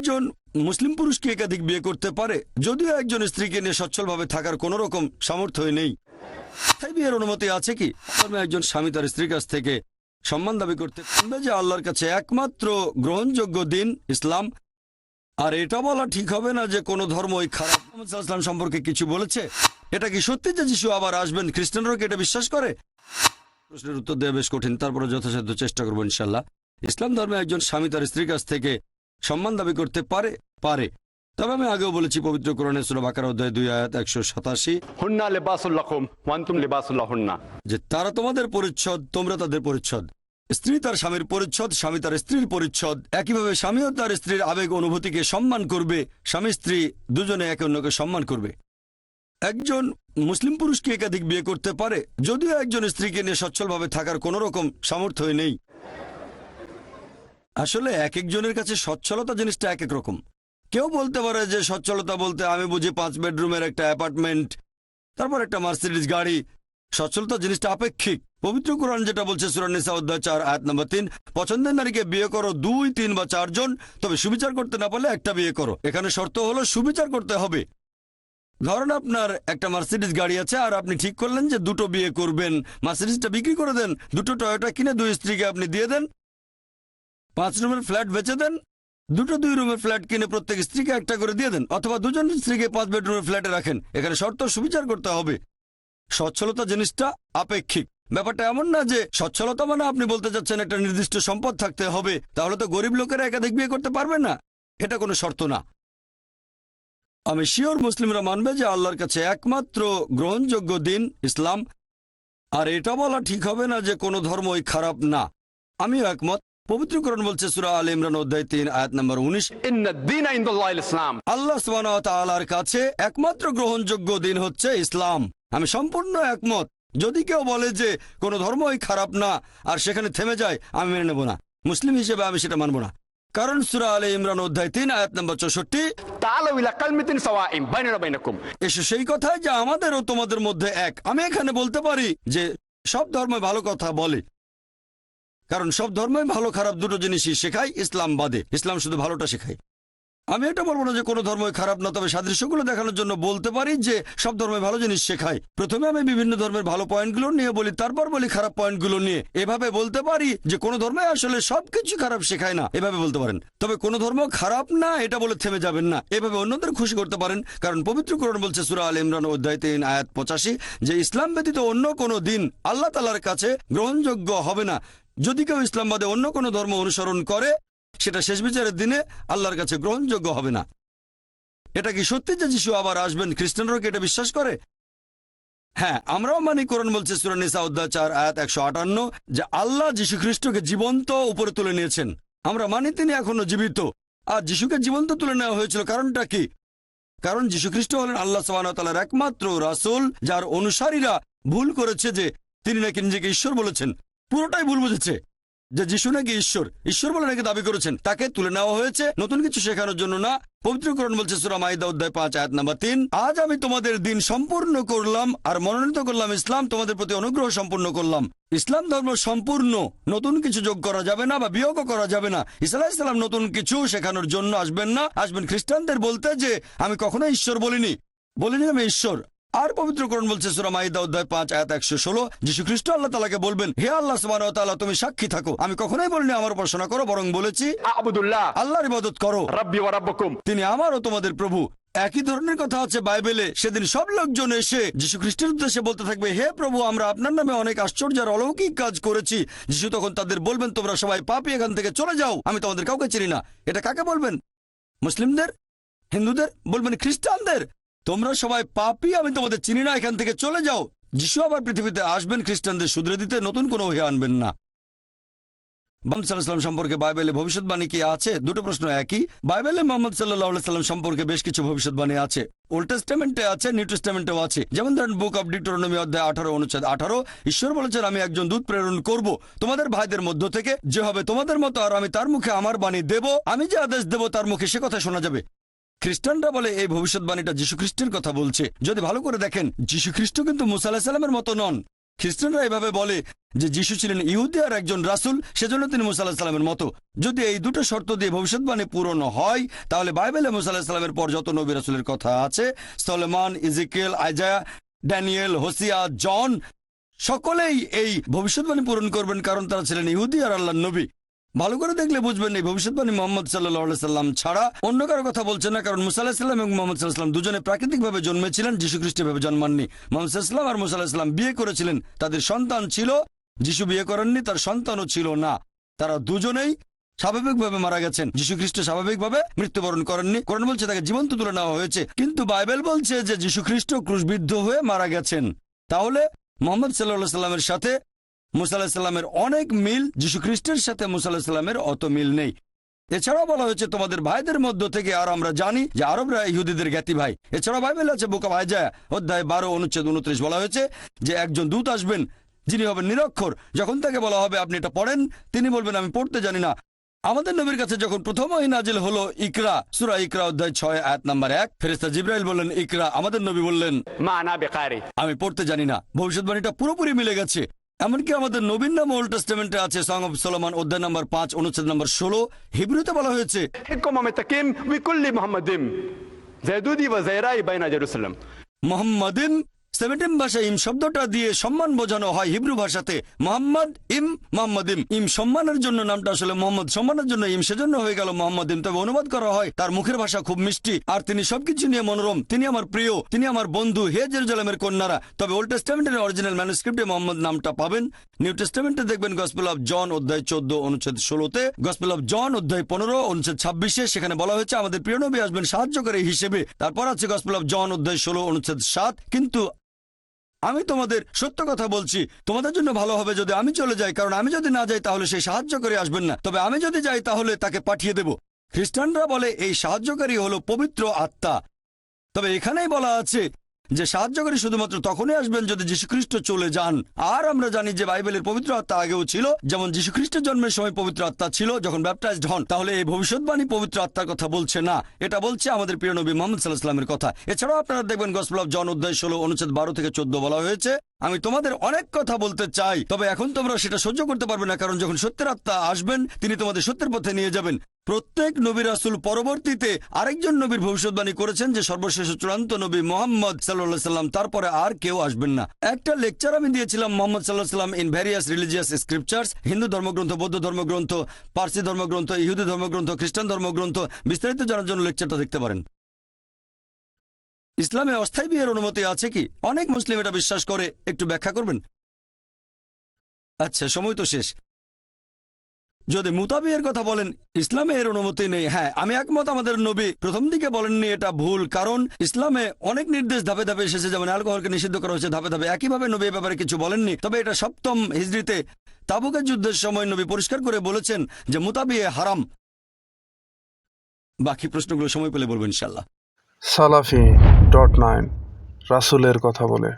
একজন মুসলিম পুরুষ কি একাধিক বিয়ে করতে পারে? যদিও একজন স্ত্রীকে নিয়ে সচ্ছলভাবে থাকার কোনো রকম সামর্থ্য নেই, তাই বিয়ের অনুমতি আছে কি? একজন স্বামী তার স্ত্রীর কাছ থেকে সম্মান দাবি করতে পারবে যে আল্লাহর কাছে একমাত্র গ্রহণযোগ্য দিন ইসলাম। আর এটা বলা ঠিক হবে না যে কোনো ধর্মই খারাপ। মুহাম্মদ সাল্লাল্লাহু আলাইহি ওয়াসাল্লাম সম্পর্কে কিছু বলেছে? এটা কি সত্যি যে যিশু আবার আসবেন? খ্রিস্টানরাও কি এটা বিশ্বাস করে? প্রশ্নের উত্তর দেওয়া বেশ কঠিন, তারপরে যথাসাধ্য চেষ্টা করবো ইনশাল্লাহ। ইসলাম ধর্মে একজন স্বামী তার স্ত্রীর কাছ থেকে সম্মান দাবি করতে পারে। তবে আমি আগেও বলেছি, পবিত্র কোরআনে সূরা বাকারা অধ্যায় 2 আয়াত 187, হুন্না লিবাসুল লাকুম ওয়া আনতুম লিবাসুল লাহুন্না, যে তারা তোমাদের পরিচ্ছদ, তোমরা তাদের পরিচ্ছদ। স্ত্রী তার স্বামীর পরিচ্ছদ, স্বামী তার স্ত্রীর পরিচ্ছদ। একইভাবে স্বামীও তার স্ত্রীর আবেগ অনুভূতিকে সম্মান করবে। স্বামী স্ত্রী দুজনে একে অন্যকে সম্মান করবে। একজন মুসলিম পুরুষ কি একাধিক বিয়ে করতে পারে? যদিও একজন স্ত্রীকে নিয়ে সচ্ছলভাবে থাকার কোনো রকম সামর্থ্য নেই। আসলে এক একজনের কাছে সচ্ছলতা জিনিসটা এক এক রকম। কেউ বলতে পারে যে সচ্ছলতা বলতে আমি বুঝি 5 বেডরুমের একটা অ্যাপার্টমেন্ট, তারপর একটা মার্সিডিজ গাড়ি। সচ্ছলতা জিনিসটা আপেক্ষিক। পবিত্র কোরআন যেটা বলছে সূরা নিসা অধ্যায় 4 আয়াত নম্বর 3, পছন্দের নারীকে বিয়ে করো 2, 3 বা 4 জন, তবে সুবিচার করতে না পারলে একটা বিয়ে করো। এখানে শর্ত হলো সুবিচার করতে হবে। ধরেন আপনার একটা মার্সিডিজ গাড়ি আছে আর আপনি ঠিক করলেন যে 2টো বিয়ে করবেন। মার্সিডিজটা বিক্রি করে দেন, 2টো টয়োটা কিনে 2 স্ত্রীকে আপনি দিয়ে দেন। 5 রুমের ফ্ল্যাট বেচে দেন, 2টো 2 রুমের ফ্ল্যাট কিনে প্রত্যেক স্ত্রীকে একটা করে দিয়ে দেন, অথবা 2 জন স্ত্রীকে 5 বেডরুমের ফ্ল্যাটে রাখেন। এখানে শর্ত সুবিচার করতে হবে। সচ্ছলতা জিনিসটা আপেক্ষিক। ব্যাপারটা এমন না যে সচ্ছলতা মানে আপনি বলতে চাচ্ছেন একটা নির্দিষ্ট সম্পদ থাকতে হবে, তাহলে তো গরিব লোকেরা একাধিক বিয়ে করতে পারবে না। এটা কোনো শর্ত না। আমি শিওর মুসলিমরা মানবে যে আল্লাহর কাছে একমাত্র গ্রহণযোগ্য দিন ইসলাম। আর এটা বলা ঠিক হবে না যে কোনো ধর্মই খারাপ না। আমিও একমত। পবিত্র কোরআন বলছে সূরা আলে ইমরান অধ্যায় 3 আয়াত নম্বর 19, ইন্নাদ-দীনা ইনদাল্লাহিল ইসলাম, আল্লাহ সুবহানাহু ওয়া তাআলার কাছে একমাত্র গ্রহণযোগ্য দিন হচ্ছে ইসলাম। আমি সম্পূর্ণ একমত। যদি কেউ বলে যে কোনো ধর্মই খারাপ না আর সেখানে থেমে যায়, আমি মেনে নেব না। মুসলিম হিসেবে আমি সেটা মানব না। কারণ সূরা আলে ইমরান অধ্যায় 3 আয়াত নম্বর 64, তাআলাউ ইলা কালিমাতিন সাওয়াইন বাইনানা ওয়া বাইনাকুম, এসো সেই কথায় যে আমাদের ও তোমাদের মধ্যে এক। আমি এখানে বলতে পারি যে সব ধর্মই ভালো কথা বলে, কারণ সব ধর্মই ভালো খারাপ দুটো জিনিসই শেখায়, ইসলাম বাদে। ইসলাম শুধু ভালোটা শেখায়। আমি এটা বলবো না যে কোনো ধর্মই খারাপ না, তবে সাদৃশ্যগুলো দেখানোর জন্য বলতে পারি যে সব ধর্মই ভালো জিনিস শেখায়। প্রথমে আমি বিভিন্ন ধর্মের ভালো পয়েন্টগুলো নিয়ে বলি, তারপর বলি খারাপ পয়েন্টগুলো নিয়ে। এভাবে বলতে পারি যে কোনো ধর্মই আসলে সবকিছু খারাপ শেখায় না, এভাবে বলতে পারেন। তবে কোনো ধর্ম খারাপ না এটা বলে থেমে যাবেন না, এভাবে অন্যদের খুশি করতে পারেন। কারণ পবিত্র কোরআন বলছে সূরা আলে ইমরান অধ্যায় 3 আয়াত 85 যে ইসলাম ব্যতীত অন্য কোনো দিন আল্লাহ তাআলার কাছে গ্রহণযোগ্য হবে না। যদি কেউ ইসলাম বাদে অন্য কোনো ধর্ম অনুসরণ করে, সেটা শেষ বিচারের দিনে আল্লাহর কাছে গ্রহণযোগ্য হবে না। এটা কি সত্যি যে যিশু আবার আসবেন? খ্রিস্টানরাও কি এটা বিশ্বাস করে? হ্যাঁ, আমরাও মানি। কোরআন বলছে সূরা নিসা অধ্যায় 4 আয়াত 158 যে আল্লাহ যীশু খ্রিস্টকে জীবন্ত উপরে তুলে নিয়েছেন। আমরা মানি তিনি এখনো জীবিত। আর যিশুকে জীবন্ত তুলে নেওয়া হয়েছিল কারণটা কি? কারণ যীশু খ্রিস্ট হলেন আল্লাহ সুবহানাহু ওয়া তাআলার একমাত্র রাসূল, যার অনুসারীরা ভুল করেছে যে তিনি নাকি নিজেকে ঈশ্বর বলেছেন। পুরোটাই ভুল বুঝেছে যে যিশু নাকি ঈশ্বর বলে নাকি দাবি করেছেন। তাকে তুলে নেওয়া হয়েছে নতুন কিছু শেখানোর জন্য না। পবিত্র কোরআন বলছে সূরা মাইদা অধ্যায় 5 আয়াত নম্বর 3, আজ আমি তোমাদের দিন সম্পূর্ণ করলাম আর মনোনীত করলাম ইসলাম, তোমাদের প্রতি অনুগ্রহ সম্পূর্ণ করলাম। ইসলাম ধর্ম সম্পূর্ণ, নতুন কিছু যোগ করা যাবে না বা বিয়োগও করা যাবে না। ঈসা আলাইহিস সালাম নতুন কিছু শেখানোর জন্য আসবেন না, আসবেন খ্রিস্টানদের বলতে যে আমি কখনোই ঈশ্বর বলিনি আমি ঈশ্বর। আর পবিত্র কোরআন বলছে সূরা মাইদা অধ্যায় 5 আয়াত 116, যীশু খ্রিস্ট আল্লাহ তাআলাকে বলবেন, হে আল্লাহ সুবহানাহু ওয়া তাআলা, তুমি সাক্ষী থাকো, আমি কখনোই বলিনি আমার উপাসনা করো, বরং বলেছি আবুদুল্লাহ, আল্লাহর ইবাদত করো, রাব্বি ওয়া রাব্বুকুম, তিনি আমার ও তোমাদের প্রভু। একই ধরনের কথা আছে বাইবেলে। সেদিন সব লোকজন এসে যীশু খ্রিস্টের উদ্দেশ্যে বলতে থাকবে, হে প্রভু, আমরা আপনার নামে অনেক আশ্চর্য আর অলৌকিক কাজ করেছি। যীশু তখন তাদের বলবেন, তোমরা সবাই পাপী, এখান থেকে চলে যাও, আমি তোমাদের কাউকে চিনি না। এটা কাকে বলবেন? মুসলিমদের? হিন্দুদের? বলবেন খ্রিস্টানদের, তোমরা সবাই পাপী, আমি তোমাদের চিনি না, এখান থেকে চলে যাও। যিশু আবার পৃথিবীতে আসবেন খ্রিস্টানদের শুধরে দিতে, নতুন কোনো ওহী আনবেন না। মুহাম্মদ সাল্লাল্লাহু আলাইহি ওয়াসাল্লাম সম্পর্কে বাইবেলে ভবিষ্যৎবাণী কি আছে? দুটো প্রশ্ন একই। বাইবেলে মুহাম্মদ সাল্লাল্লাহু আলাইহি ওয়াসাল্লাম সম্পর্কে বেশ কিছু ভবিষ্যৎবাণী আছে। ওল্ড টেস্টামেন্টে আছে, নিউ টেস্টামেন্টেও আছে। যেমন ধরেন বুক অব ডিউটেরোনমি অধ্যায় 18 অনুচ্ছেদ 18, ঈশ্বর বলেছেন, আমি একজন দূত প্রেরণ করব তোমাদের ভাইদের মধ্য থেকে, যে হবে তোমাদের মতো, আর আমি তার মুখে আমার বাণী দেব, আমি যে আদেশ দেব তার মুখে সে কথা শোনা যাবে। খ্রিস্টানরা বলে এই ভবিষ্যৎবাণীটা যীশু খ্রিস্টের কথা বলছে। যদি ভালো করে দেখেন, যীশু খ্রিস্ট কিন্তু মুসা আলাইহিস সালামের মতো নন। খ্রিস্টানরা এভাবে বলে যে যিশু ছিলেন ইহুদি আর একজন রাসূল, সেজন্য তিনি মুসা আলাহিস সালামের মতো। যদি এই দুটো শর্ত দিয়ে ভবিষ্যৎবাণী পূরণ হয়, তাহলে বাইবেলে মুসা আলাহিস সালামের পর যত নবী রাসূলের কথা আছে, Solomon, Ezekiel, Isaiah, Daniel, Hosea, John, সকলেই এই ভবিষ্যৎবাণী পূরণ করবেন, কারণ তারা ছিলেন ইহুদি আর আল্লাহর নবী। ভালো করে দেখলে বুঝবেন এই ভবিষ্যৎবাণী মোহাম্মদ সাল্লাল্লাহু আলাইহি সাল্লাম ছাড়া অন্য কারো কথা বলছে না, কারণ মুসা আলাইহিস সালাম এবং মোহাম্মদ সাল্লাল্লাহু আলাইহি সাল্লাম দুজনে প্রাকৃতিকভাবে জন্মেছিলেন, যিশু খ্রিস্টভাবে জন্মাননি। মোহাম্মদ সাল্লাল্লাহু আলাইহি সাল্লাম আর মুসা আলাইহিস সালাম বিয়ে করেছিলেন, তাদের সন্তান ছিল। যিশু বিয়ে করেননি, তার সন্তানও ছিল না। তারা দুজনেই স্বাভাবিকভাবে মারা গেছেন। যিশু খ্রিস্ট স্বাভাবিকভাবে মৃত্যুবরণ করেননি, কোরআন বলছে তাকে জীবন্ত তুলে নেওয়া হয়েছে, কিন্তু বাইবেল বলছে যে যিশু খ্রিস্ট ক্রুশবিদ্ধ হয়ে মারা গেছেন। তাহলে মোহাম্মদ সাল্লাল্লাহু আলাইহি সাল্লামের সাথে মুসা আলাইহিস সালামের অনেক মিল, যিশু খ্রিস্টের সাথে মুসা আলাইহিস সালামের অত মিল নেই। এছাড়াও বলা হয়েছে তোমাদের ভাইদের মধ্য থেকে, আর আমরা জানি যে আরবরা ইহুদিদের জ্ঞাতি ভাই। এছাড়া বাইবেল আছে বুক অফ আইজায়া অধ্যায় 12 অনুচ্ছেদ 29 বলা হয়েছে যে একজন দূত আসবেন যিনি হবেন নিরক্ষর। যখন তাকে বলা হবে আপনি এটা পড়েন, তিনি বলবেন আমি পড়তে জানি না। আমাদের নবীর কাছে যখন প্রথম ওহী নাজিল হলো ইকরা, সূরা ইকরা অধ্যায় 6 আয়াত নাম্বার 1, ফেরেশতা জিবরাইল বললেন ইকরা, আমাদের নবী বললেন ما أنا بقارئ আমি পড়তে জানি না। ভবিষ্যৎবাণীটা পুরোপুরি মিলে গেছে। এমনকি আমাদের নবীর নাম ওল্ড টেস্টামেন্টে আছে, সং অফ সলোমন অধ্যায় নাম্বার 5 অনুচ্ছেদ নাম্বার 16। হিব্রুতে বলা হয়েছে حكم متكم بكل محمد زيدودي وزيراي بين جيروسلم মোহাম্মদিন 17 ভাষায় ইম শব্দটা দিয়ে সম্মান বোঝানো হয়। হিব্রু ভাষাতে মোহাম্মদ ইম, মোহাম্মদিম। ইম সম্মানের জন্য নামটা আসলে মোহাম্মদ, সম্মানের জন্য ইম, সেজন্য হয়ে গেল মোহাম্মদিম। তবে অনুবাদ করা হয় তার মুখের ভাষা খুব মিষ্টি আর তিনি সবকিছু নিয়ে মনোরম। তিনি আমার প্রিয়, তিনি আমার বন্ধু, হে জেরুজালেমের কন্যারা। তবে ওল্ড টেস্টামেন্টের অরিজিনাল ম্যানুস্ক্রিপ্টে মোহাম্মদ নামটা পাবেন। নিউ টেস্টামেন্টে দেখবেন গসপেল অফ জন অধ্যায় 14 অনুচ্ছেদ 16তে, গসপেল অফ জন অধ্যায় 15 অনুচ্ছেদ 26-এ সেখানে বলা হয়েছে আমাদের প্রিয় নবী আসবেন সাহায্যকারী হিসেবে। তারপর আছে গসপেল অফ জন অধ্যায় 16 অনুচ্ছেদ 7। কিন্তু আমি তোমাদের সত্য কথা বলছি, তোমাদের জন্য ভালো হবে যদি আমি চলে যাই, কারণ আমি যদি না যাই তাহলে সেই সাহায্যকারী আসবেন না, তবে আমি যদি যাই তাহলে তাকে পাঠিয়ে দেব। খ্রিস্টানরা বলে এই সাহায্যকারী হলো পবিত্র আত্মা। তবে এখানেই বলা আছে যে সাহায্যকারী শুধুমাত্র তখনই আসবেন যদি যীশুখ্রিস্ট চলে যান। আর আমরা জানি যে বাইবেলের পবিত্র আত্মা আগেও ছিল, যেমন যীশুখ্রিস্টের জন্মের সময় পবিত্র আত্মা ছিল যখন ব্যাপটাইজড হন। তাহলে এই ভবিষ্যৎবাণী পবিত্র আত্মার কথা বলছে না, এটা বলছে আমাদের প্রিয় নবী মুহাম্মদ সাল্লাল্লাহু আলাইহি ওয়াসাল্লামের কথা। এছাড়াও আপনারা দেখবেন গসপেল অফ জন অধ্যায় 16 অনুচ্ছেদ 12 থেকে 14 বলা হয়েছে আমি তোমাদের অনেক কথা বলতে চাই, তবে এখন তোমরা সেটা সহ্য করতে পারবে না, কারণ যখন সত্যের আত্মা আসবেন তিনি তোমাদের সত্যের পথে নিয়ে যাবেন। প্রত্যেক নবী রাসূল পরবর্তীতে আরেকজন নবীর ভবিষ্যৎবাণী করেছেন যে সর্বশেষ চূড়ান্ত নবী মুহাম্মদ সাল্লাল্লাহু আলাইহি ওয়াসাল্লাম, তারপরে আর কেউ আসবেন না। একটা লেকচার আমি দিয়েছিলাম মুহাম্মদ সাল্লাল্লাহু আলাইহি ওয়াসাল্লাম in various religious scriptures, Hindu ধর্মগ্রন্থ, বৌদ্ধ ধর্মগ্রন্থ, পার্সি ধর্মগ্রন্থ, ইহুদি ধর্মগ্রন্থ, খ্রিস্টান ধর্মগ্রন্থ। বিস্তারিত জানার জন্য লেকচারটা দেখতে পারেন। ইসলামে অস্থায়ী বিয়ের অনুমতি আছে কি? অনেক মুসলিম এটা বিশ্বাস করে, একটু ব্যাখ্যা করবেন? আচ্ছা, সময় তো শেষ। যদি মুতাবিয়ের কথা বলেন, ইসলামে এর অনুমতি নেই। হ্যাঁ, আমি একমত, আমাদের নবী প্রথম দিকে বলেননি, এটা ভুল, কারণ ইসলামে অনেক নির্দেশ ধাপে ধাপে এসেছে, যেমন অ্যালকোহলকে নিষিদ্ধ করা হয়েছে ধাপে ধাপে। একইভাবে নবী এ ব্যাপারে কিছু বলেননি। তবে এটা 7ম হিজরিতে তাবুকের যুদ্ধের সময় নবী পরিষ্কার করে বলেছেন যে মুতাবিয়ে হারাম। বাকি প্রশ্নগুলো সময় পেলে বলবো ইনশাল্লাহ। সালাফি.9 রাসূলের কথা বলে।